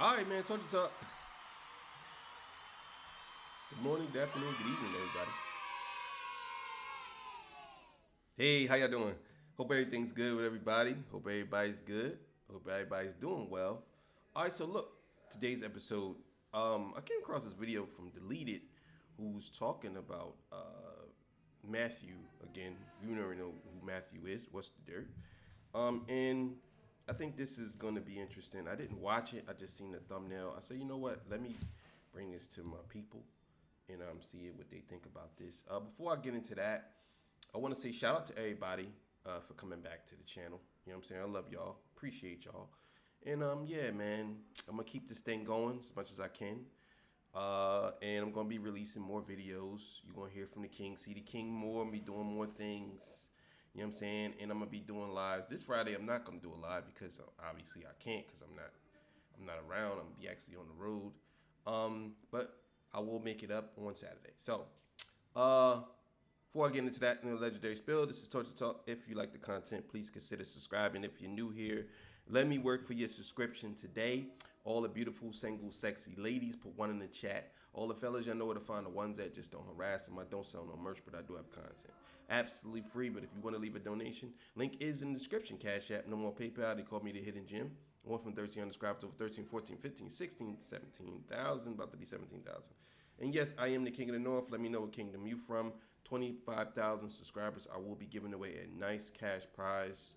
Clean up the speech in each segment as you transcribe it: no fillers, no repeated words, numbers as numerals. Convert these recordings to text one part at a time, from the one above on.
All right, man. Told you so. Good morning, good afternoon, good evening, everybody. Hey, how y'all doing? Hope everything's good with everybody. Hope everybody's good. Hope everybody's doing well. All right, so look, today's episode. I came across this video from Deleted, who's talking about Matthew again. You never know who Matthew is. What's the dirt? And I think this is going to be interesting. I didn't watch it. I just seen the thumbnail. I said, you know what? Let me bring this to my people and see what they think about this. Before I get into that, I want to say shout out to everybody for coming back to the channel. You know what I'm saying? I love y'all. Appreciate y'all. And yeah, man, I'm gonna keep this thing going as much as I can. And I'm gonna be releasing more videos. You're gonna hear from the King, see the King more, and be doing more things. You know what I'm saying? And I'm gonna be doing lives. This Friday I'm not gonna do a live because obviously I can't because I'm not around. I'm gonna be actually on the road. But I will make it up on Saturday. So before I get into that legendary spill, this is Torture Talk. If you like the content, please consider subscribing. If you're new here, let me work for your subscription today. All the beautiful, single, sexy ladies, put one in the chat. All the fellas, y'all know where to find the ones that just don't harass them. I don't sell no merch, but I do have content. Absolutely free, but if you want to leave a donation, link is in the description. Cash App, no more PayPal. They call me the Hidden Gem. I went from 1,300 subscribers to over 13, 14, 15, 16, 17,000, about to be 17,000. And yes, I am the King of the North. Let me know what kingdom you from. 25,000 subscribers. I will be giving away a nice cash prize.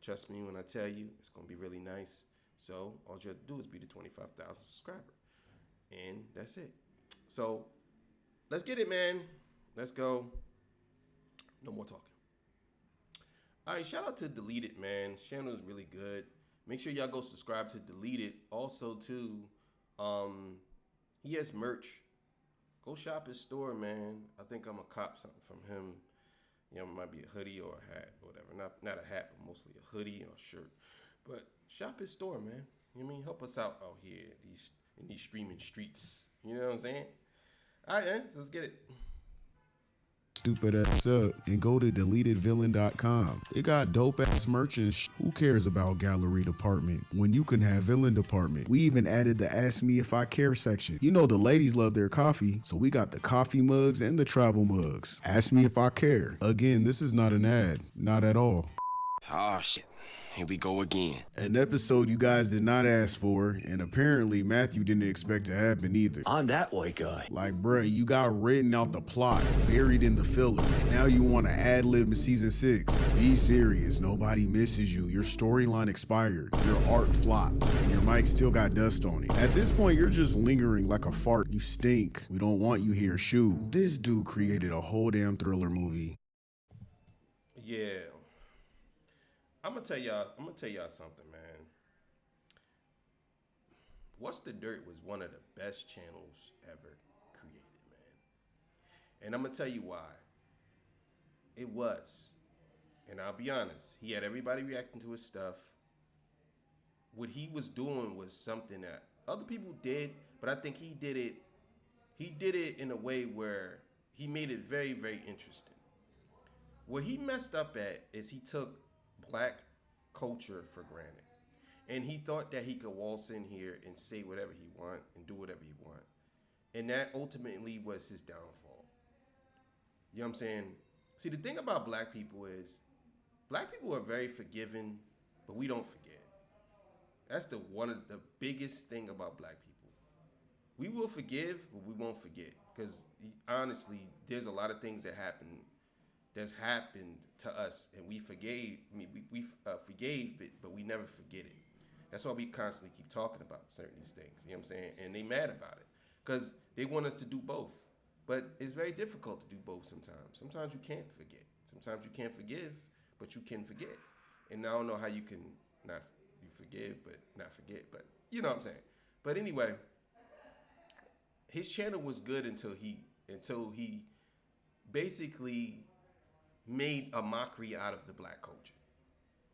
Trust me when I tell you, it's going to be really nice. So all you have to do is be the 25,000 subscriber. And that's it. So let's get it, man. Let's go. No more talking. All right, shout out to Deleted, man. Channel is really good. Make sure y'all go subscribe to Deleted. Also, too, he has merch. Go shop his store, man. I think I'm gonna cop something from him. You know, it might be a hoodie or a hat or whatever. Not a hat, but mostly a hoodie or a shirt. But shop his store, man. You know what I mean? Help us out here in these streaming streets. You know what I'm saying? All right, man. So let's get it. Stupid ass up and go to deletedvillain.com. It got dope ass merch and who cares about gallery department when you can have villain department. We even added the ask me if I care section. You know the ladies love their coffee, so we got the coffee mugs and the travel mugs. Ask me if I care. Again, this is not an ad, not at all. Oh shit. Here we go again. An episode you guys did not ask for, and apparently Matthew didn't expect to happen either. I'm that white guy. Like, bruh, you got written out the plot, buried in the filler, and now you want to ad-lib in season 6. Be serious, nobody misses you. Your storyline expired, your arc flopped, and your mic still got dust on it. At this point, you're just lingering like a fart. You stink. We don't want you here. Shoo. This dude created a whole damn thriller movie. Yeah. I'm gonna tell y'all something, man. What's the Dirt was one of the best channels ever created, man. And I'm gonna tell you why. It was. And I'll be honest, he had everybody reacting to his stuff. What he was doing was something that other people did, but I think he did it in a way where he made it very, very interesting. Where he messed up at is he took black culture for granted. And he thought that he could waltz in here and say whatever he want and do whatever he want. And that ultimately was his downfall. You know what I'm saying? See, the thing about black people is black people are very forgiving, but we don't forget. That's one of the biggest thing about black people. We will forgive, but we won't forget. Because honestly, there's a lot of things that's happened to us, and we forgave. I mean, we forgave it, but we never forget it. That's why we constantly keep talking about certain these things. You know what I'm saying? And they mad about it because they want us to do both. But it's very difficult to do both sometimes. Sometimes you can't forget. Sometimes you can't forgive, but you can forget. And I don't know how you can you forgive but not forget. But you know what I'm saying. But anyway, his channel was good until he basically made a mockery out of the black culture.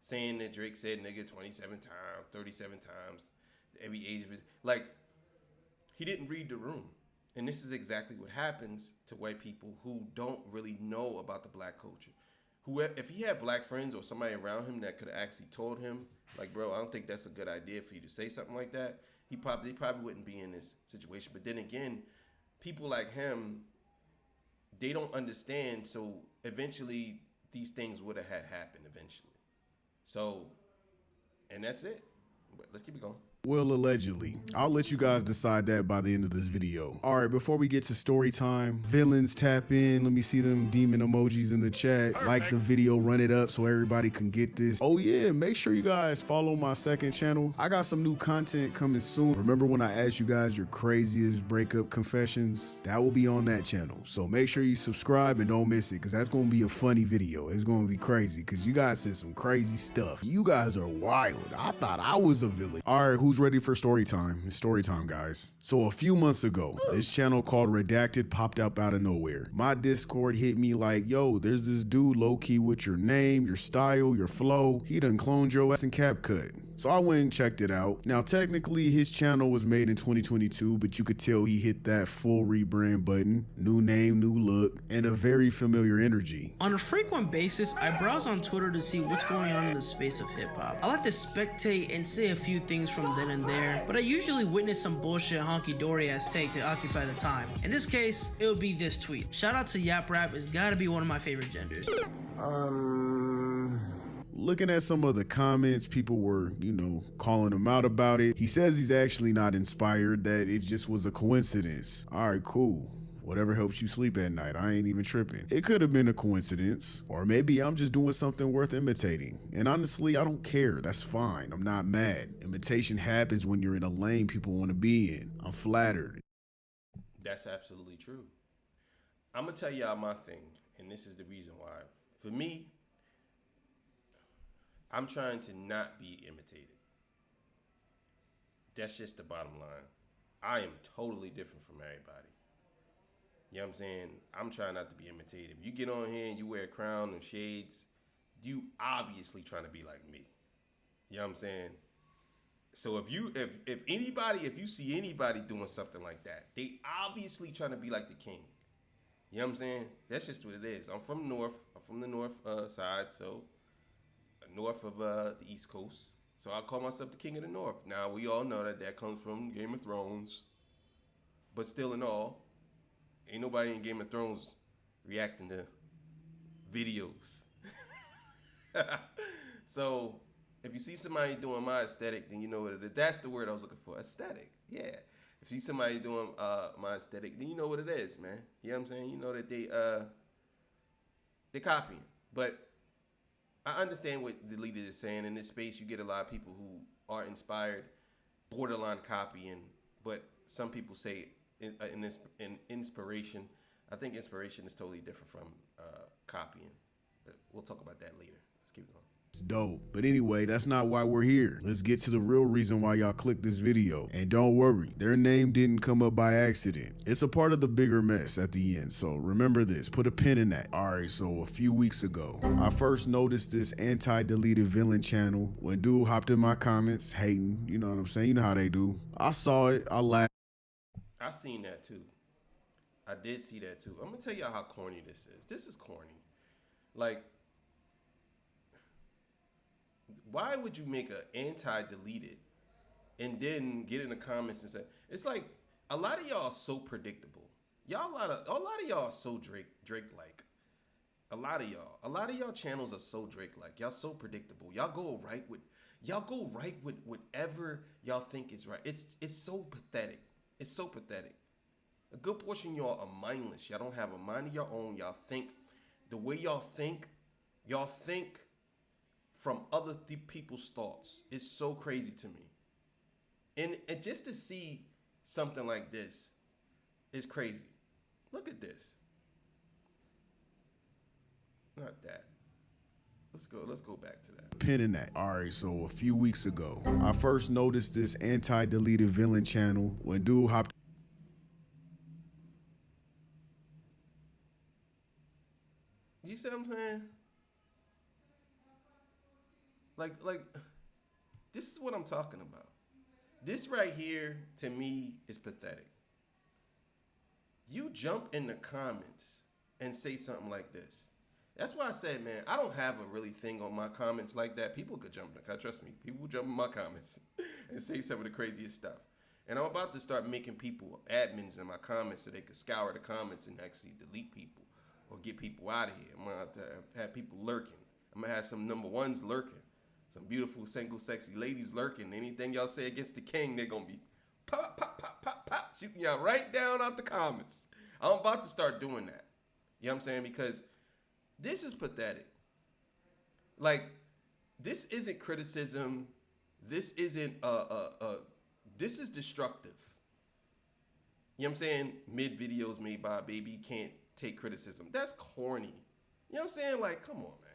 Saying that Drake said nigga 27 times, 37 times, every age of his, like, he didn't read the room. And this is exactly what happens to white people who don't really know about the black culture. If he had black friends or somebody around him that could have actually told him, like, bro, I don't think that's a good idea for you to say something like that, He probably wouldn't be in this situation. But then again, people like him, they don't understand. So eventually, these things would have had happened eventually. So, and that's it. But let's keep it going. Well, allegedly. I'll let you guys decide that by the end of this video. All right, before we get to story time, villains tap in. Let me see them demon emojis in the chat. Like the video, run it up so everybody can get this. Oh yeah, make sure you guys follow my second channel. I got some new content coming soon. Remember when I asked you guys your craziest breakup confessions? That will be on that channel. So make sure you subscribe and don't miss it, because that's going to be a funny video. It's going to be crazy because you guys said some crazy stuff. You guys are wild. I thought I was a villain. All right, who's ready for story time? It's story time, guys. So a few months ago, this channel called Redacted popped up out of nowhere. My Discord hit me like, yo, there's this dude low-key with your name, your style, your flow. He done cloned your ass in CapCut. So I went and checked it out. Now, technically, his channel was made in 2022, but you could tell he hit that full rebrand button. New name, new look, and a very familiar energy. On a frequent basis, I browse on Twitter to see what's going on in the space of hip-hop. I like to spectate and say a few things from then and there, but I usually witness some bullshit honky-dory ass take to occupy the time. In this case, it would be this tweet. Shout out to Yap Rap, it's gotta be one of my favorite genders. Looking at some of the comments, people were, calling him out about it. He says he's actually not inspired, that it just was a coincidence. All right, cool. Whatever helps you sleep at night, I ain't even tripping. It could have been a coincidence, or maybe I'm just doing something worth imitating. And honestly, I don't care. That's fine. I'm not mad. Imitation happens when you're in a lane people want to be in. I'm flattered. That's absolutely true. I'm gonna tell y'all my thing, and this is the reason why. For me, I'm trying to not be imitated. That's just the bottom line. I am totally different from everybody. You know what I'm saying? I'm trying not to be imitated. If you get on here and you wear a crown and shades, you obviously trying to be like me. You know what I'm saying? So if you see anybody doing something like that, they obviously trying to be like the king. You know what I'm saying? That's just what it is. I'm from the north side, so north of the East Coast. So I call myself the king of the north. Now, we all know that comes from Game of Thrones. But still in all, ain't nobody in Game of Thrones reacting to videos. So if you see somebody doing my aesthetic, then you know what it is. That's the word I was looking for, aesthetic. Yeah. If you see somebody doing my aesthetic, then you know what it is, man. You know what I'm saying? You know that they're copying. But I understand what the leader is saying. In this space, you get a lot of people who are inspired, borderline copying, but some people say in inspiration. I think inspiration is totally different from copying. But we'll talk about that later. Let's keep going. It's dope. But anyway, that's not why we're here. Let's get to the real reason why y'all clicked this video. And don't worry, their name didn't come up by accident. It's a part of the bigger mess at the end. So remember this, put a pin in that. All right, so a few weeks ago, I first noticed this anti-deleted villain channel when dude hopped in my comments hating, you know what I'm saying? You know how they do. I saw it, I laughed. I seen that too. I did see that too. I'm gonna tell y'all how corny this is. This is corny. Like, why would you make an anti-deleted and then get in the comments and say, it's like a lot of y'all are so predictable. A lot of y'all are so Drake-like. A lot of y'all channels are so Drake-like. Y'all so predictable. Y'all go right with whatever y'all think is right. It's so pathetic. It's so pathetic. A good portion of y'all are mindless. Y'all don't have a mind of your own. Y'all think the way y'all think from other people's thoughts. It's so crazy to me. And just to see something like this is crazy. Look at this. Not that. Let's go back to that. Pin in that. All right, so a few weeks ago, I first noticed this anti-deleted villain channel when dude hopped. You see what I'm saying? Like, this is what I'm talking about. This right here, to me, is pathetic. You jump in the comments and say something like this. That's why I said, man, I don't have a really thing on my comments like that. People could jump in the comments. Trust me, people jump in my comments and say some of the craziest stuff. And I'm about to start making people admins in my comments so they can scour the comments and actually delete people or get people out of here. I'm gonna have to have people lurking. I'm gonna have some number ones lurking, some beautiful single sexy ladies lurking. Anything y'all say against the king, they're gonna be pop, pop, pop, pop, pop, shooting y'all right down out the comments. I'm about to start doing that. You know what I'm saying? Because this is pathetic. Like, this isn't criticism. This isn't this is destructive. You know what I'm saying? Mid videos made by a baby can't take criticism. That's corny. You know what I'm saying? Like, come on, man.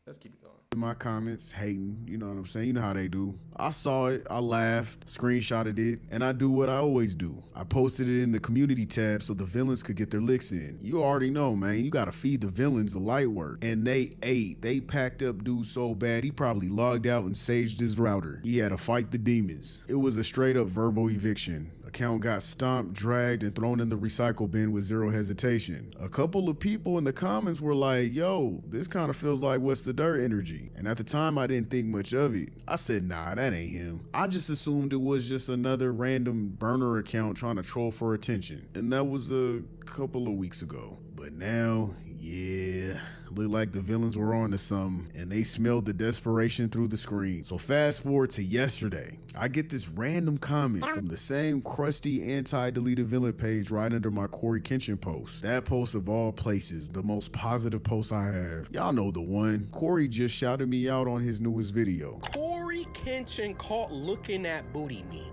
Let's keep it going. In my comments, hating, you know what I'm saying? You know how they do. I saw it, I laughed, screenshotted it, and I do what I always do. I posted it in the community tab so the villains could get their licks in. You already know, man, you gotta feed the villains the light work. And they ate. They packed up dude so bad, he probably logged out and saged his router. He had to fight the demons. It was a straight up verbal eviction. Account got stomped, dragged, and thrown in the recycle bin with zero hesitation. A couple of people in the comments were like, yo, this kind of feels like What's the Dirt energy. And at the time, I didn't think much of it. I said, nah, that ain't him. I just assumed it was just another random burner account trying to troll for attention. And that was a couple of weeks ago. But now, yeah, looked like the villains were on to something, and they smelled the desperation through the screen. So fast forward to yesterday, I get this random comment from the same crusty anti-deleted villain page right under my Corey Kenshin post. That post of all places, the most positive post I have. Y'all know the one. Corey just shouted me out on his newest video. Corey Kenshin caught looking at booty meat.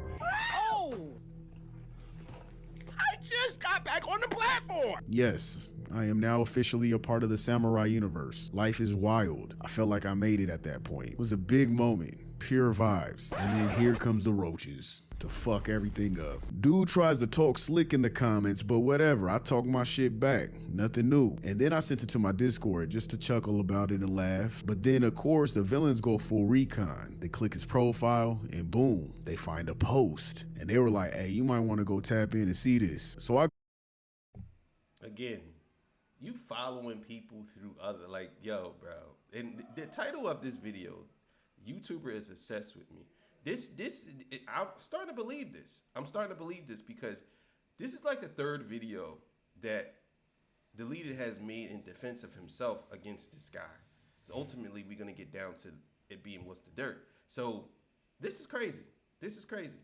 Oh! I just got back on the platform! Yes, I am now officially a part of the samurai universe. Life is wild. I felt like I made it at that point. It was a big moment, pure vibes. And then here comes the roaches to fuck everything up. Dude tries to talk slick in the comments, but whatever, I talk my shit back. Nothing new. And then I sent it to my Discord just to chuckle about it and laugh. But then of course the villains go full recon. They click his profile and boom, they find a post. And they were like, hey, you might want to go tap in and see this. So I Again, you following people through other, like, yo, bro. And the title of this video, YouTuber is obsessed with me. I'm starting to believe this. I'm starting to believe this because this is like the third video that Deleted has made in defense of himself against this guy. So ultimately, we're going to get down to it being What's the Dirt. So this is crazy. This is crazy.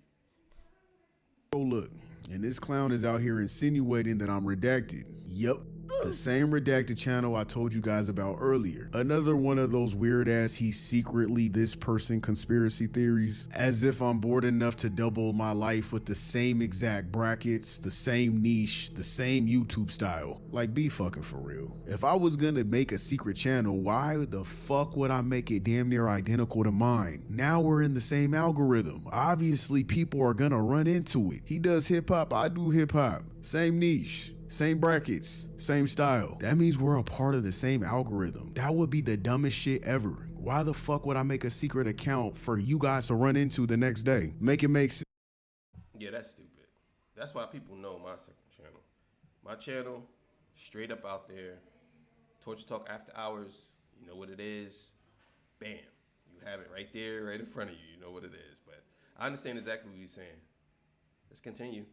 Oh, look, and this clown is out here insinuating that I'm redacted. Yep. The same redacted channel I told you guys about earlier. Another one of those weird ass he's secretly this person conspiracy theories. As if I'm bored enough to double my life with the same exact brackets, the same niche, the same YouTube style. Like, be fucking for real. If I was gonna make a secret channel, why the fuck would I make it damn near identical to mine? Now we're in the same algorithm. Obviously people are gonna run into it. He does hip hop, I do hip hop. Same niche. Same brackets, same style. That means we're a part of the same algorithm. That would be the dumbest shit ever. Why the fuck would I make a secret account for you guys to run into the next day? Make it make sense. Yeah, that's stupid. That's why people know my second channel. My channel, straight up out there. Torture Talk After Hours, you know what it is. Bam. You have it right there, right in front of you. You know what it is. But I understand exactly what you're saying. Let's continue.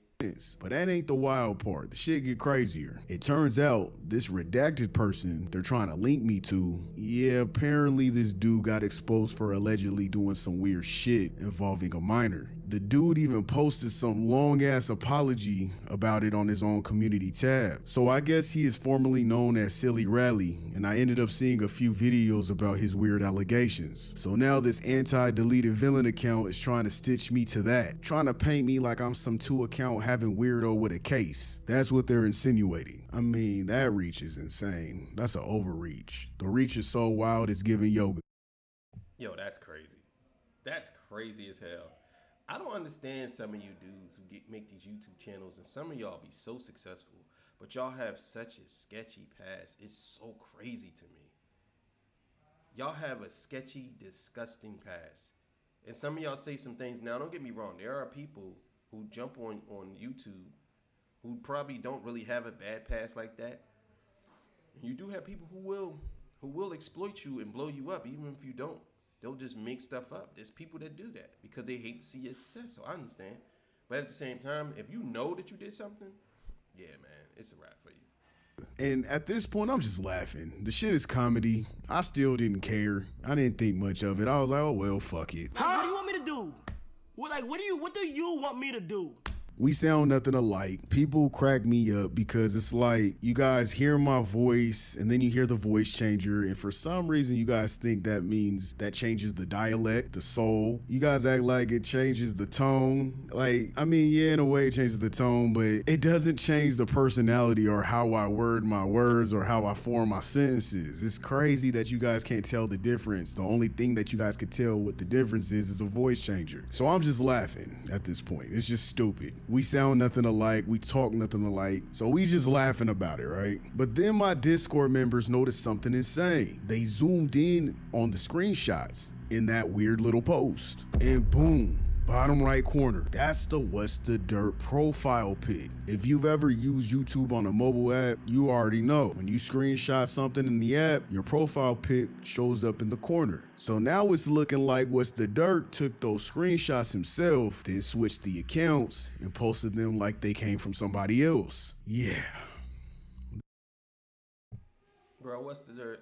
But that ain't the wild part. The shit get crazier. It turns out this redacted person they're trying to link me to, yeah, apparently this dude got exposed for allegedly doing some weird shit involving a minor. The dude even posted some long ass apology about it on his own community tab. So I guess he is formerly known as Silly Rally, and I ended up seeing a few videos about his weird allegations. So now this anti-deleted villain account is trying to stitch me to that, trying to paint me like I'm some two account having weirdo with a case. That's what they're insinuating. I mean, that reach is insane. That's an overreach. The reach is so wild it's giving yoga. Yo, that's crazy. That's crazy as hell. I don't understand some of you dudes who make these YouTube channels, and some of y'all be so successful, but y'all have such a sketchy past. It's so crazy to me. Y'all have a sketchy, disgusting past. And some of y'all say some things. Now, don't get me wrong. There are people who jump on YouTube who probably don't really have a bad past like that. You do have people who will exploit you and blow you up, even if you don't. They'll just make stuff up. There's people that do that because they hate to see your success. So I understand. But at the same time, if you know that you did something, yeah, man, it's a wrap for you. And at this point, I'm just laughing. The shit is comedy. I still didn't care. I didn't think much of it. I was like, oh, well, fuck it. Like, what do you want me to do? What do you want me to do? We sound nothing alike. People crack me up because it's like you guys hear my voice and then you hear the voice changer, and for some reason you guys think that means that changes the dialect, the soul. You guys act like it changes the tone. Like, I mean, yeah, in a way it changes the tone, but it doesn't change the personality or how I word my words or how I form my sentences. It's crazy that you guys can't tell the difference. The only thing that you guys could tell what the difference is a voice changer. So I'm just laughing at this point. It's just stupid. We sound nothing alike, we talk nothing alike, so we just laughing about it, right? But then my Discord members noticed something insane. They zoomed in on the screenshots in that weird little post, and boom, bottom right corner, that's the What's the Dirt profile pic. If you've ever used YouTube on a mobile app, you already know. When you screenshot something in the app, your profile pic shows up in the corner. So now it's looking like What's the Dirt took those screenshots himself, then switched the accounts and posted them like they came from somebody else. Yeah. Bro, what's the dirt?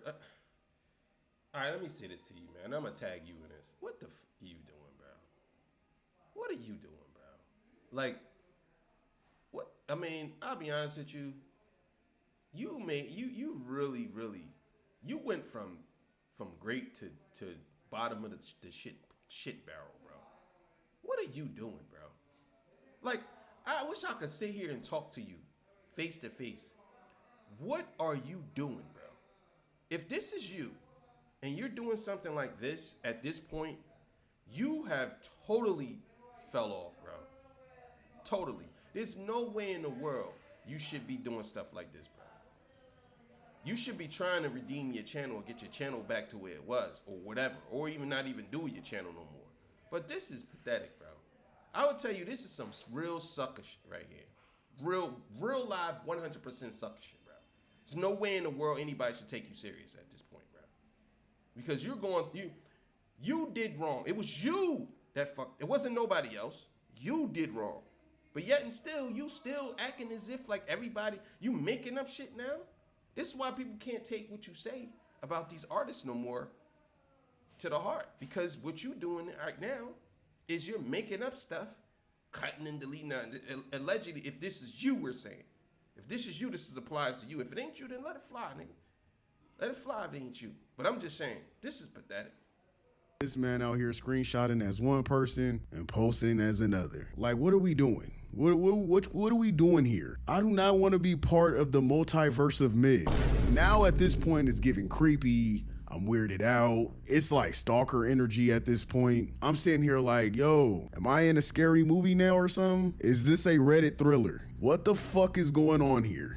All right, let me say this to you, man. I'm going to tag you in this. What the f are you doing, bro? What are you doing, bro? Like, what? I mean, I'll be honest with you. You really, you went from great to bottom of the shit barrel, bro. What are you doing, bro? Like, I wish I could sit here and talk to you face to face. What are you doing, bro? If this is you and you're doing something like this at this point, you have totally fell off, bro. Totally. There's no way in the world you should be doing stuff like this, bro. You should be trying to redeem your channel or get your channel back to where it was or whatever, or even not even do your channel no more. But this is pathetic, bro. I would tell you this is some real sucker shit right here. Real live 100% sucker shit, bro. There's no way in the world anybody should take you serious at this point, bro. Because you did wrong. It was you that fucked. It wasn't nobody else. You did wrong. But yet and still, you still acting as if like everybody, you making up shit now? This is why people can't take what you say about these artists no more to the heart. Because what you doing right now is you're making up stuff, cutting and deleting. Allegedly, if this is you, we're saying. If this is you, this applies to you. If it ain't you, then let it fly, nigga. Let it fly if it ain't you. But I'm just saying, this is pathetic. This man out here screenshotting as one person and posting as another. Like, what are we doing? What are we doing here? I do not want to be part of the multiverse of mid. Now at this point, it's getting creepy. I'm weirded out. It's like stalker energy at this point. I'm sitting here like, yo, am I in a scary movie now or something? Is this a Reddit thriller? What the fuck is going on here?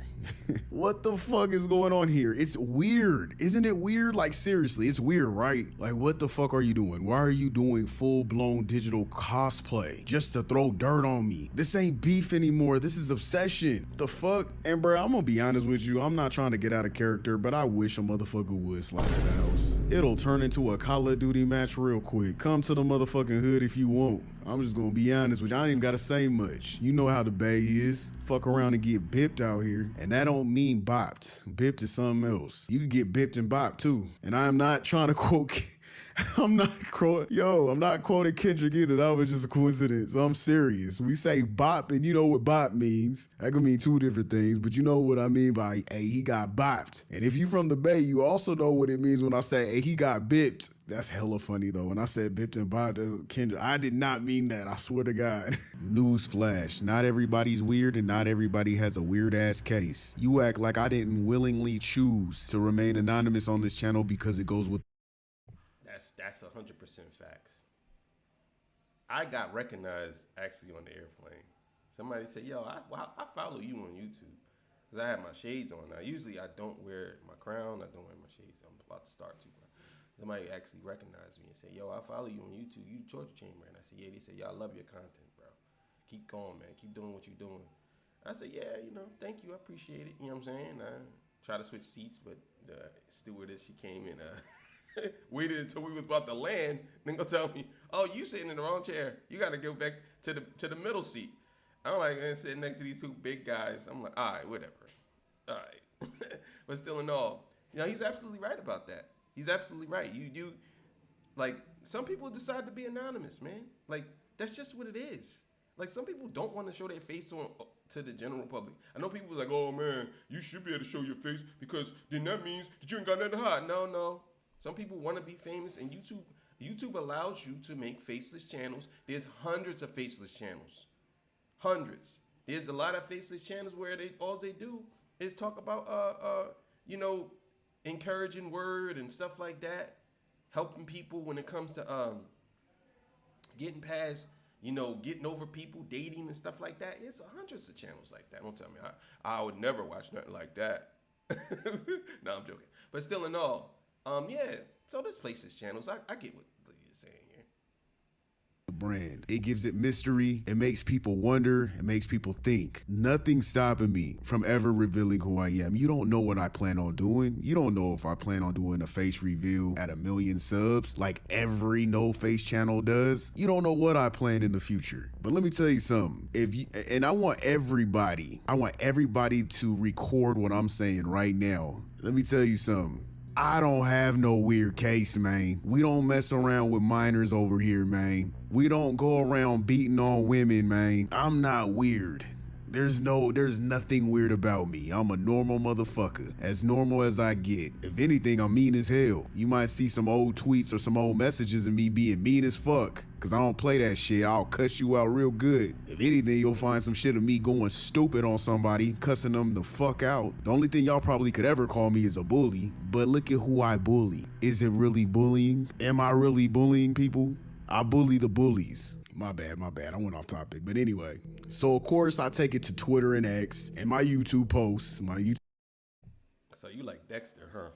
What the fuck is going on here? It's weird. Isn't it weird? Like, seriously, it's weird, right? Like, what the fuck are you doing? Why are you doing full-blown digital cosplay just to throw dirt on me? This ain't beef anymore. This is obsession. The fuck? And bro, I'm gonna be honest with you. I'm not trying to get out of character, but I wish a motherfucker would slide to the house. It'll turn into a Call of Duty match real quick. Come to the motherfucking hood if you want. I'm just gonna be honest with you. I ain't even gotta say much. You know how the Bay is. Fuck around and get bipped out here. And that don't mean bopped. Bipped is something else. You can get bipped and bopped too. And I'm not trying to quote, I'm not quoting Kendrick either. That was just a coincidence. I'm serious. We say bop and you know what bop means. That could mean two different things, but you know what I mean by, hey, he got bopped. And if you from the Bay, you also know what it means when I say, hey, he got bipped. That's hella funny though. When I said bipped and bopped, Kendrick, I did not mean that. I swear to God. Newsflash. Not everybody's weird and not everybody has a weird ass case. You act like I didn't willingly choose to remain anonymous on this channel because it goes with That's 100% facts. I got recognized actually on the airplane. Somebody said, yo, I follow you on YouTube. Because I have my shades on. Now, usually I don't wear my crown. I don't wear my shades. I'm about to start to. Somebody actually recognized me and said, yo, I follow you on YouTube. You Torture Chamber. And I said, yeah. They said, yo, I love your content, bro. Keep going, man. Keep doing what you're doing. I said, yeah, thank you. I appreciate it. You know what I'm saying? I try to switch seats, but the stewardess, she came in. Waited until we was about to land, then go tell me, "Oh, you sitting in the wrong chair. You got to go back to the middle seat." I'm like, and sitting next to these two big guys. I'm like, all right, whatever. All right, but still in all, he's absolutely right about that. He's absolutely right. You like some people decide to be anonymous, man. Like that's just what it is. Like some people don't want to show their face to the general public. I know people like, "Oh man, you should be able to show your face because then that means that you ain't got nothing to hide." No. Some people want to be famous, and YouTube allows you to make faceless channels. There's hundreds of faceless channels, hundreds. There's a lot of faceless channels where all they do is talk about encouraging word and stuff like that, helping people when it comes to getting past, getting over people, dating and stuff like that. It's hundreds of channels like that. Don't tell me I would never watch nothing like that. No, I'm joking. But still in all, yeah. So there's faceless channels. I get what you're saying here. Brand. It gives it mystery. It makes people wonder. It makes people think. Nothing's stopping me from ever revealing who I am. You don't know what I plan on doing. You don't know if I plan on doing a face reveal at 1 million subs like every no face channel does. You don't know what I plan in the future. But let me tell you something. I want everybody to record what I'm saying right now. Let me tell you something. I don't have no weird case, man. We don't mess around with minors over here, man. We don't go around beating on women, man. I'm not weird. There's nothing weird about me. I'm a normal motherfucker, as normal as I get. If anything, I'm mean as hell. You might see some old tweets or some old messages of me being mean as fuck, cause I don't play that shit. I'll cuss you out real good. If anything, you'll find some shit of me going stupid on somebody, cussing them the fuck out. The only thing y'all probably could ever call me is a bully, but look at who I bully. Is it really bullying? Am I really bullying people? I bully the bullies. My bad. I went off topic. But anyway, so of course I take it to Twitter and X and my YouTube posts. So you like Dexter, huh?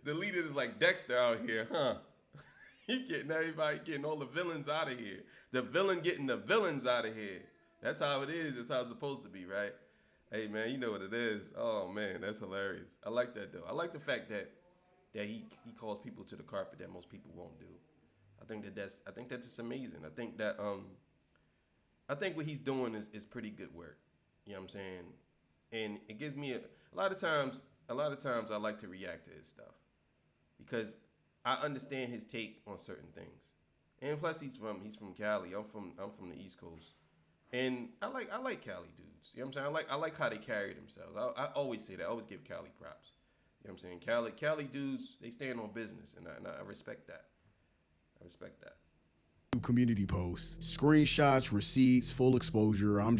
The leader is like Dexter out here, huh? He getting everybody, getting all the villains out of here. The villain getting the villains out of here. That's how it is. That's how it's supposed to be, right? Hey, man, you know what it is. Oh, man, that's hilarious. I like that, though. I like the fact that he calls people to the carpet that most people won't do. I think that's just amazing. I think what he's doing is pretty good work. You know what I'm saying? And it gives me a lot of times I like to react to his stuff because I understand his take on certain things. And plus he's from Cali. I'm from the East Coast. And I like Cali dudes. You know what I'm saying? I like how they carry themselves. I always say that. I always give Cali props. You know what I'm saying? Cali dudes, they stand on business, and I respect that. Community posts, screenshots, receipts, full exposure. I'm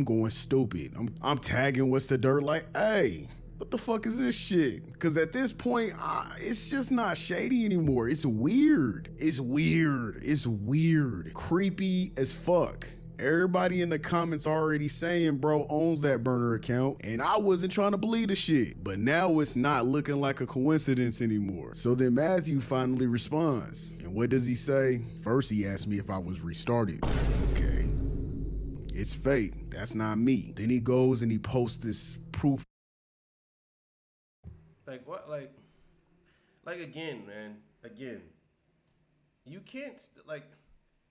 going stupid. I'm tagging what's the dirt like, hey, what the fuck is this shit? Because at this point, it's just not shady anymore. It's weird. Creepy as fuck. Everybody in the comments already saying bro owns that burner account, and I wasn't trying to believe the shit. But now it's not looking like a coincidence anymore. So then Matthew finally responds. And what does he say? First he asked me if I was restarted. Okay. It's fake. That's not me. Then he goes and he posts this proof. Like what? Like again, man. Again. You can't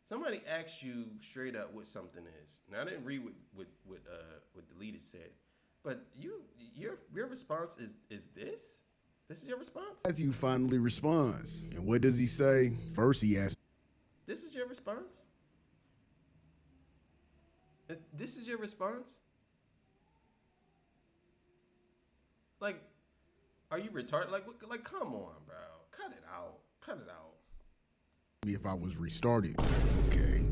somebody asks you straight up what something is. Now I didn't read what the leader said, but your response is this? This is your response? As you finally responds. And what does he say? First he asks. This is your response? This is your response? Like, are you retarded? Like, come on, bro. Cut it out. Me if I was restarted. Okay.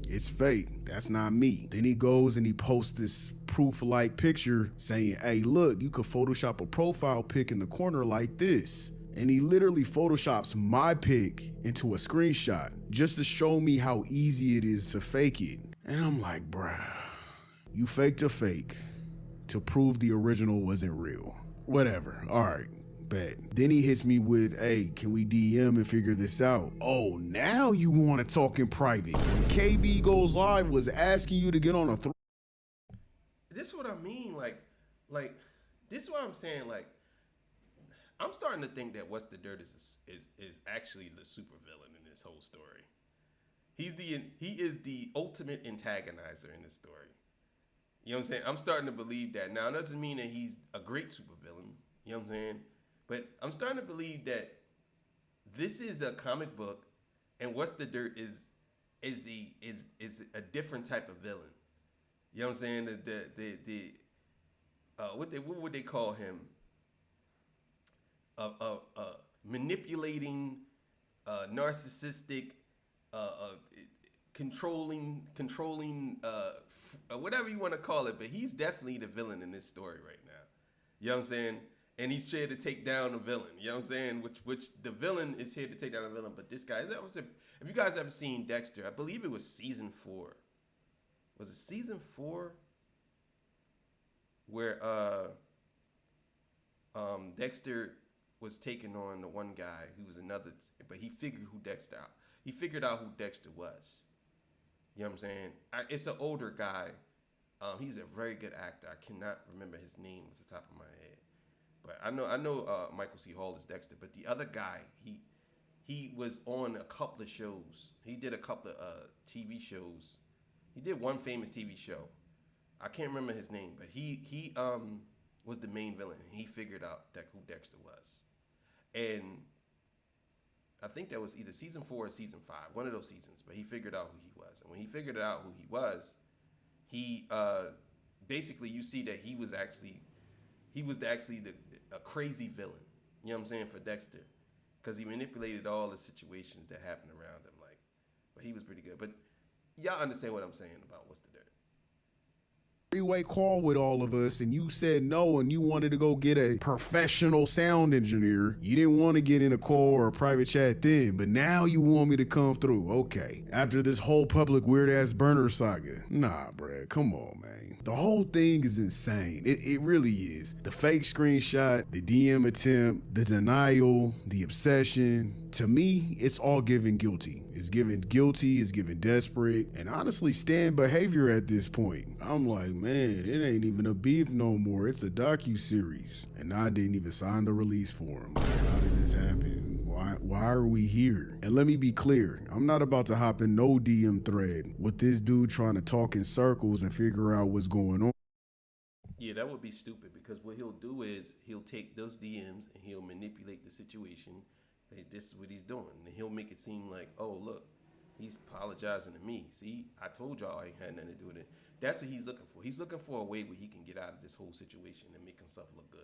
It's fake. That's not me. Then he goes and he posts this proof-like picture saying, hey, look, you could Photoshop a profile pic in the corner like this. And he literally Photoshops my pic into a screenshot just to show me how easy it is to fake it. And I'm like, bruh, you faked a fake to prove the original wasn't real. Whatever. All right. Bet. Then he hits me with, hey, can we DM and figure this out? Oh, now you want to talk in private. When KB Goes Live was asking you to get on a This is what I mean. Like, this is what I'm saying. Like, I'm starting to think that What's the Dirt is actually the supervillain in this whole story. He is the ultimate antagonizer in this story. You know what I'm saying? I'm starting to believe that. Now, it doesn't mean that he's a great supervillain. You know what I'm saying? But I'm starting to believe that this is a comic book, and What's the Dirt is a different type of villain. You know what I'm saying? What would they call him? Manipulating, narcissistic, controlling, whatever you want to call it. But he's definitely the villain in this story right now. You know what I'm saying? And he's here to take down a villain. You know what I'm saying? Which the villain is here to take down a villain. But this guy, if you guys ever seen Dexter, I believe it was season 4. Was it season 4? Where Dexter was taking on the one guy who was another, but he figured who Dexter out. He figured out who Dexter was. You know what I'm saying? It's an older guy. He's a very good actor. I cannot remember his name off the top of my head, but I know Michael C. Hall is Dexter. But the other guy, he was on a couple of shows. He did a couple of TV shows. He did one famous TV show. I can't remember his name, but he was the main villain. He figured out who Dexter was, and I think that was either season 4 or season 5, one of those seasons. But he figured out who he was, and when he figured out who he was, he basically, you see that he was actually a crazy villain. You know what I'm saying, for Dexter, because he manipulated all the situations that happened around him. But he was pretty good. But y'all understand what I'm saying about What's the Dirt? Three-way call with all of us, and you said no, and you wanted to go get a professional sound engineer. You didn't want to get in a call or a private chat then, but now you want me to come through. Okay, after this whole public weird-ass burner saga. Nah, bruh, come on, man. The whole thing is insane. It really is. The fake screenshot, the DM attempt, the denial, the obsession. To me, it's all given guilty. It's given guilty, it's given desperate, and honestly, stand behavior at this point. I'm like, man, it ain't even a beef no more. It's a docu-series. And I didn't even sign the release form. How did this happen? Why are we here? And let me be clear, I'm not about to hop in no DM thread with this dude trying to talk in circles and figure out what's going on. Yeah, that would be stupid, because what he'll do is he'll take those DMs and he'll manipulate the situation. This is what he's doing. And he'll make it seem like, oh, look, he's apologizing to me. See, I told y'all I ain't had nothing to do with it. That's what he's looking for. He's looking for a way where he can get out of this whole situation and make himself look good.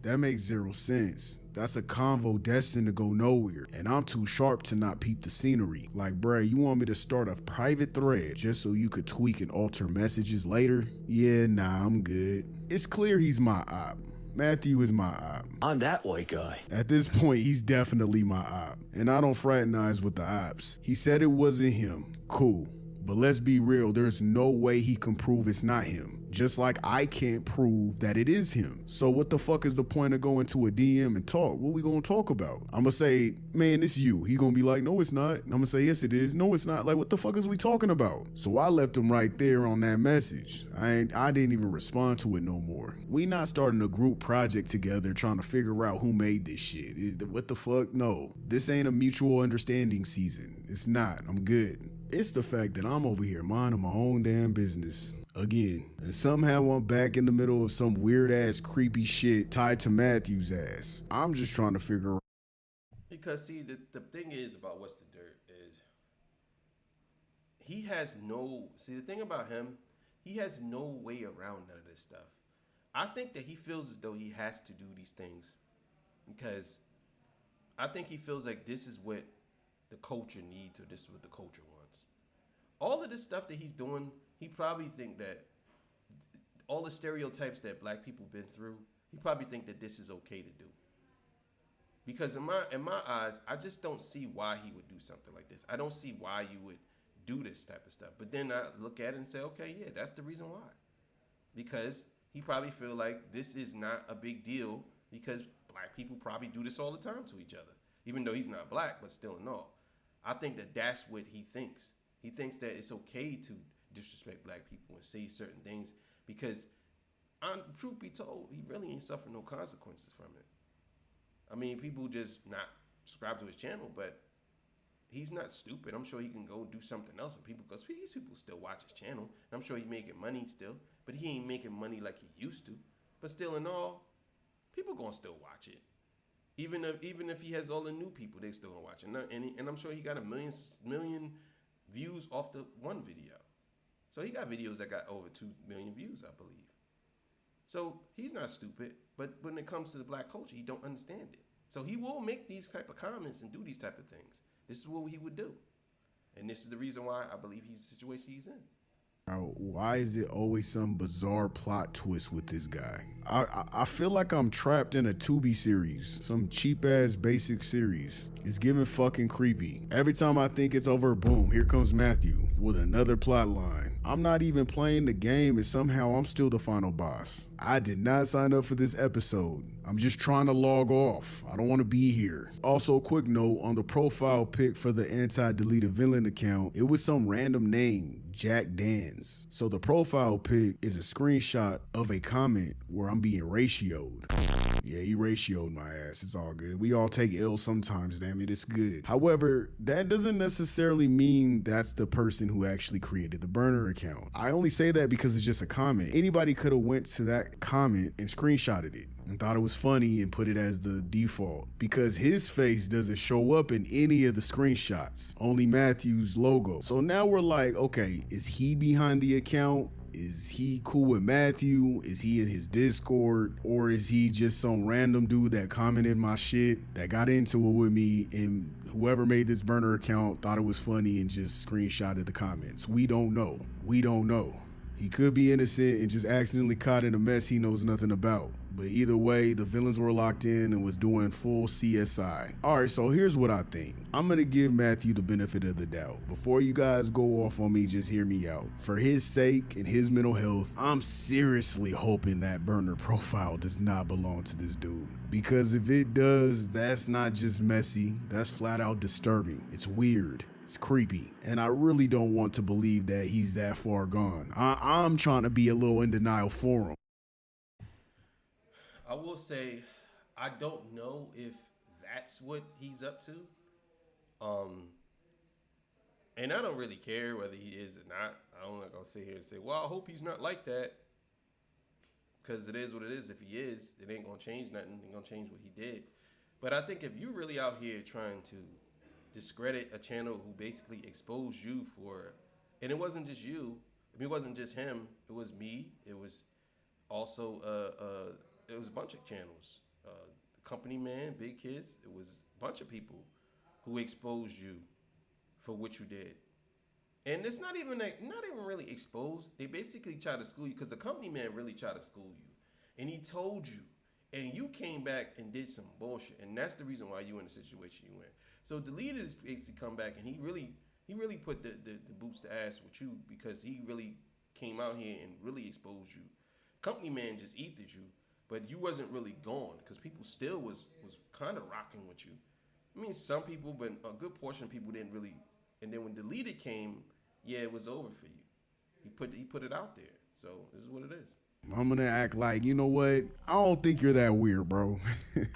That makes zero sense. That's a convo destined to go nowhere, and I'm too sharp to not peep the scenery. Like, bruh, you want me to start a private thread just so you could tweak and alter messages later? Yeah, nah, I'm good. It's clear he's my op. Matthew is my op. I'm that white guy. At this point, he's definitely my op, and I don't fraternize with the ops. He said it wasn't him. Cool. But let's be real, there's no way he can prove it's not him. Just like I can't prove that it is him. So what the fuck is the point of going to a DM and talk? What we gonna talk about? I'm gonna say, man, it's you. He gonna be like, no, it's not. I'm gonna say, yes, it is. No, it's not. Like, what the fuck is we talking about? So I left him right there on that message. I didn't even respond to it no more. We not starting a group project together trying to figure out who made this shit. What the fuck? No, this ain't a mutual understanding season. It's not. I'm good. It's the fact that I'm over here minding my own damn business again, and somehow I'm back in the middle of some weird ass creepy shit tied to Matthew's ass. I'm just trying to figure out. Because see, the thing is about What's the Dirt is he has no, see, the thing about him, he has no way around none of this stuff. I think that he feels as though he has to do these things because I think he feels like this is what the culture needs, or this is what the culture wants. All of this stuff that he's doing, he probably think that all the stereotypes that black people been through, he probably think that this is okay to do. Because in my eyes, I just don't see why he would do something like this. I don't see why you would do this type of stuff. But then I look at it and say, okay, yeah, that's the reason why. Because he probably feel like this is not a big deal because black people probably do this all the time to each other. Even though he's not black, but still and all. I think that that's what he thinks. He thinks that it's okay to disrespect black people and say certain things because, truth be told, he really ain't suffering no consequences from it. I mean, people just not subscribe to his channel, but he's not stupid. I'm sure he can go do something else, and people, because these people still watch his channel, and I'm sure he's making money still, but he ain't making money like he used to. But still, in all, people gonna still watch it. Even if he has all the new people, they still gonna watch it. And I'm sure he got a million views off the one video. So he got videos that got over 2 million views, I believe. So he's not stupid, but when it comes to the black culture, he don't understand it. So he will make these type of comments and do these type of things. This is what he would do. And this is the reason why I believe he's the situation he's in. Now, why is it always some bizarre plot twist with this guy? I feel like I'm trapped in a Tubi series, some cheap ass basic series. It's giving fucking creepy. Every time I think it's over, boom, here comes Matthew with another plot line. I'm not even playing the game and somehow I'm still the final boss. I did not sign up for this episode. I'm just trying to log off. I don't want to be here. Also, quick note on the profile pic for the anti-deleted villain account, it was some random name, Jack Dans. So the profile pic is a screenshot of a comment where I'm being ratioed. Yeah, he ratioed my ass. It's all good. We all take L sometimes, damn it. It's good. However, that doesn't necessarily mean that's the person who actually created the burner account. I only say that because it's just a comment. Anybody could have went to that comment and screenshotted it and thought it was funny and put it as the default, because his face doesn't show up in any of the screenshots, only Matthew's logo. So now we're like, okay, is he behind the account? Is he cool with Matthew? Is he in his Discord? Or is he just some random dude that commented my shit, that got into it with me, and whoever made this burner account thought it was funny and just screenshotted the comments? We don't know. We don't know. He could be innocent and just accidentally caught in a mess he knows nothing about. But either way, the villains were locked in and was doing full CSI. Alright, so here's what I think. I'm gonna give Matthew the benefit of the doubt. Before you guys go off on me, just hear me out. For his sake and his mental health, I'm seriously hoping that burner profile does not belong to this dude. Because if it does, that's not just messy, that's flat out disturbing. It's weird. It's creepy, and I really don't want to believe that he's that far gone. I'm trying to be a little in denial for him. I will say, I don't know if that's what he's up to. And I don't really care whether he is or not. I'm not gonna sit here and say, well, I hope he's not like that. Because it is what it is. If he is, it ain't gonna change nothing. It ain't gonna change what he did. But I think if you're really out here trying to discredit a channel who basically exposed you for, and it wasn't just you, I mean, it wasn't just him, it was me, it was also it was a bunch of channels, Company Man, Big Kids, it was a bunch of people who exposed you for what you did. And it's not even really exposed. They basically try to school you, because the Company Man really tried to school you, and he told you, and you came back and did some bullshit, and that's the reason why you in the situation you in. So Deleted is basically come back, and he really put the boots to ass with you, because he really came out here and really exposed you. Company Man just ethered you, but you wasn't really gone, because people still was kind of rocking with you. I mean, some people, but a good portion of people didn't really. And then when Deleted came, yeah, it was over for you. He put it out there. So this is what it is. I'm gonna act like, you know what? I don't think you're that weird, bro.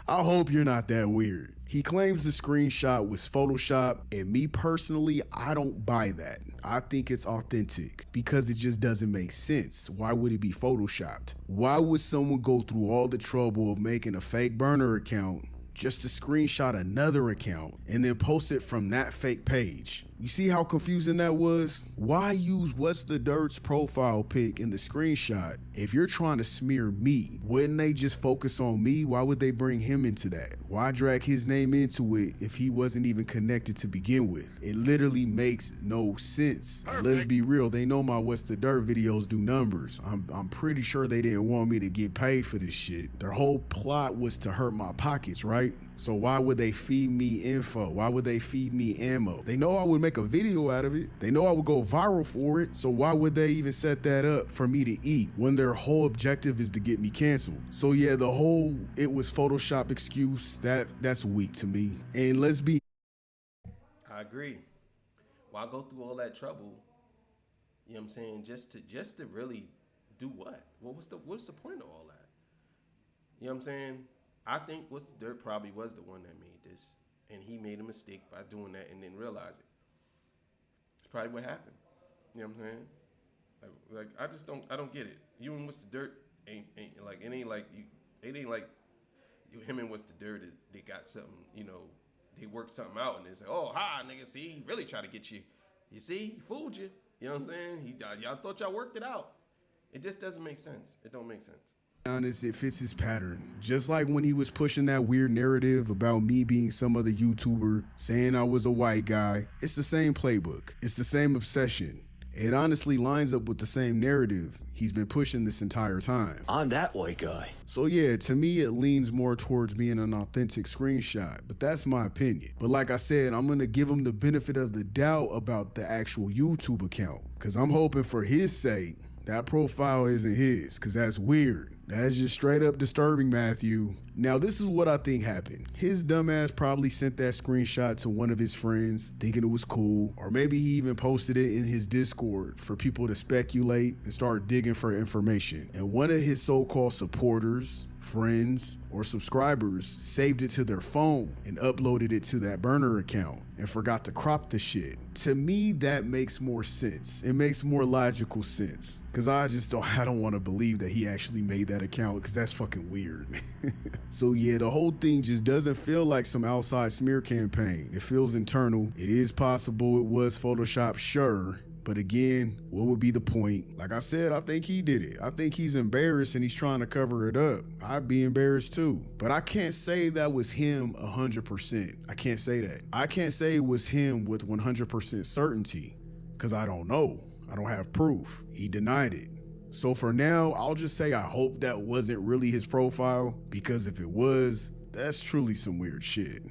I hope you're not that weird. He claims the screenshot was Photoshop, and me personally, I don't buy that. I think it's authentic, because it just doesn't make sense. Why would it be Photoshopped? Why would someone go through all the trouble of making a fake burner account just to screenshot another account and then post it from that fake page? You see how confusing that was? Why use What's the Dirt's profile pic in the screenshot if you're trying to smear me? Wouldn't they just focus on me? Why would they bring him into that? Why drag his name into it if he wasn't even connected to begin with? It literally makes no sense. And let's be real, they know my What's the Dirt videos do numbers. I'm pretty sure they didn't want me to get paid for this shit. Their whole plot was to hurt my pockets, right? So why would they feed me info? Why would they feed me ammo? They know I would make a video out of it. They know I would go viral for it. So why would they even set that up for me to eat when their whole objective is to get me canceled? So yeah, the whole it was Photoshop excuse, that's weak to me. And let's be. I agree. Why go through all that trouble? You know what I'm saying? Just to really do what? Well, what's the point of all that? You know what I'm saying? I think What's the Dirt probably was the one that made this, and he made a mistake by doing that and didn't realize it. It's probably what happened. You know what I'm saying? Like I don't get it. You and What's the Dirt ain't like it ain't like you. It ain't like you him and What's the Dirt. They got something. You know, they worked something out and they say, oh hi nigga, see he really tried to get you. You see, he fooled you. You know what I'm saying? Y'all thought y'all worked it out. It just doesn't make sense. It don't make sense. Honest, it fits his pattern. Just like when he was pushing that weird narrative about me being some other YouTuber, saying I was a white guy, it's the same playbook. It's the same obsession. It honestly lines up with the same narrative he's been pushing this entire time. I'm that white guy. So yeah, to me it leans more towards being an authentic screenshot, but that's my opinion. But like I said, I'm gonna give him the benefit of the doubt about the actual YouTube account, cause I'm hoping for his sake that profile isn't his, cause that's weird. That's just straight up disturbing, Matthew. Now, this is what I think happened. His dumbass probably sent that screenshot to one of his friends, thinking it was cool, or maybe he even posted it in his Discord for people to speculate and start digging for information. And one of his so-called supporters, friends, or subscribers saved it to their phone and uploaded it to that burner account and forgot to crop the shit. To me, that makes more sense. It makes more logical sense. Cause I don't want to believe that he actually made that account, cause that's fucking weird. So yeah, the whole thing just doesn't feel like some outside smear campaign. It feels internal. It is possible it was Photoshop, sure. But again, what would be the point? Like I said, I think he did it. I think he's embarrassed and he's trying to cover it up. I'd be embarrassed too. But I can't say that was him 100%. I can't say that. I can't say it was him with 100% certainty, because I don't know. I don't have proof. He denied it. So for now, I'll just say I hope that wasn't really his profile, because if it was, that's truly some weird shit.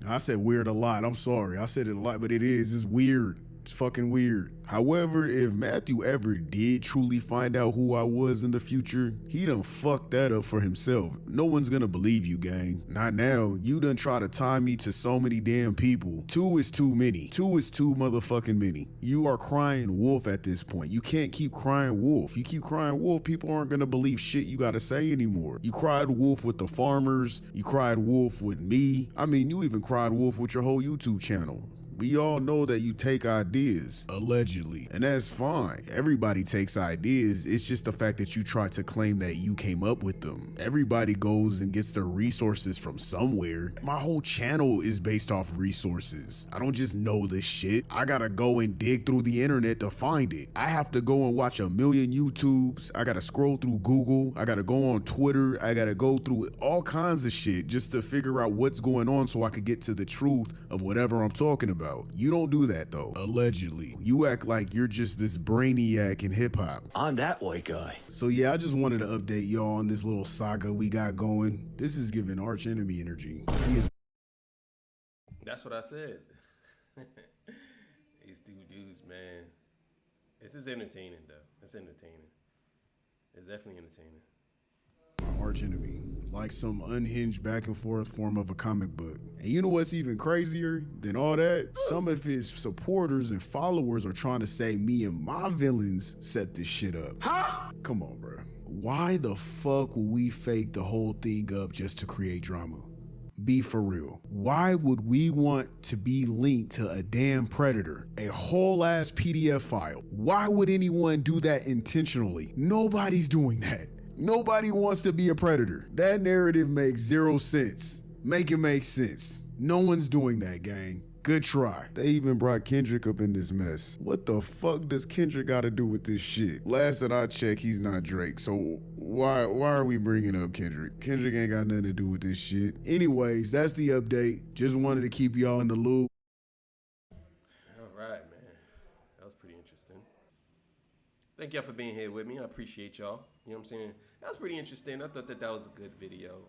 I said weird a lot. I'm sorry. I said it a lot, but it is. It's weird. It's fucking weird. However, if Matthew ever did truly find out who I was in the future, he done fucked that up for himself. No one's gonna believe you, gang. Not now. You done try to tie me to so many damn people. 2 is too many. 2 is too motherfucking many. You are crying wolf at this point. You can't keep crying wolf. You keep crying wolf, people aren't gonna believe shit you gotta say anymore. You cried wolf with the farmers. You cried wolf with me. I mean, you even cried wolf with your whole YouTube channel. We all know that you take ideas, allegedly, and that's fine. Everybody takes ideas. It's just the fact that you try to claim that you came up with them. Everybody goes and gets their resources from somewhere. My whole channel is based off resources. I don't just know this shit. I gotta go and dig through the internet to find it. I have to go and watch a million YouTubes. I gotta scroll through Google. I gotta go on Twitter. I gotta go through all kinds of shit just to figure out what's going on so I could get to the truth of whatever I'm talking about. You don't do that though, allegedly. You act like you're just this brainiac in hip hop. I'm that white guy. So yeah, I just wanted to update y'all on this little saga we got going. This is giving arch enemy energy. That's what I said. These two dudes, man. This is entertaining though. It's entertaining. It's definitely entertaining. Arch enemy, like some unhinged back and forth form of a comic book. And you know what's even crazier than all that? Some of his supporters and followers are trying to say me and my villains set this shit up. Huh? Come on, bro. Why the fuck would we fake the whole thing up just to create drama? Be for real. Why would we want to be linked to a damn predator? A whole ass PDF file. Why would anyone do that intentionally? Nobody's doing that. Nobody wants to be a predator. That narrative makes 0 sense. Make it make sense. No one's doing that, gang. Good try. They even brought Kendrick up in this mess. What the fuck does Kendrick gotta do with this shit? Last that I checked, he's not Drake, so why are we bringing up Kendrick? Kendrick ain't got nothing to do with this shit. Anyways, that's the update. Just wanted to keep y'all in the loop. All right, man. That was pretty interesting. Thank y'all for being here with me. I appreciate y'all. You know what I'm saying? That was pretty interesting. I thought that was a good video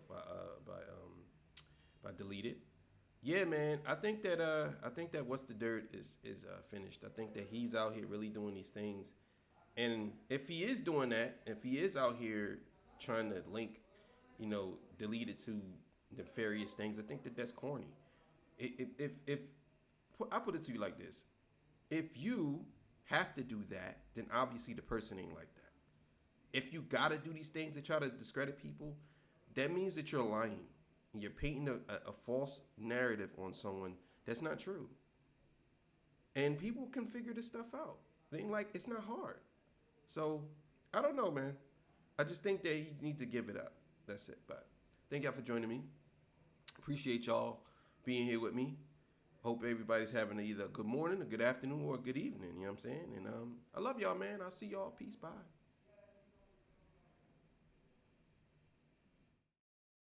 by Deleted. Yeah, man. I think that What's the Dirt is finished. I think that he's out here really doing these things, and if he is doing that, if he is out here trying to link, Deleted to nefarious things, I think that that's corny. If I put it to you like this, if you have to do that, then obviously the person ain't like that. If you gotta do these things to try to discredit people, that means that you're lying. and you're painting a false narrative on someone that's not true. And people can figure this stuff out. They ain't like, it's not hard. So I don't know, man. I just think that you need to give it up. That's it. But thank y'all for joining me. Appreciate y'all being here with me. Hope everybody's having either a good morning, a good afternoon, or a good evening. You know what I'm saying? And I love y'all, man. I'll see y'all. Peace. Bye.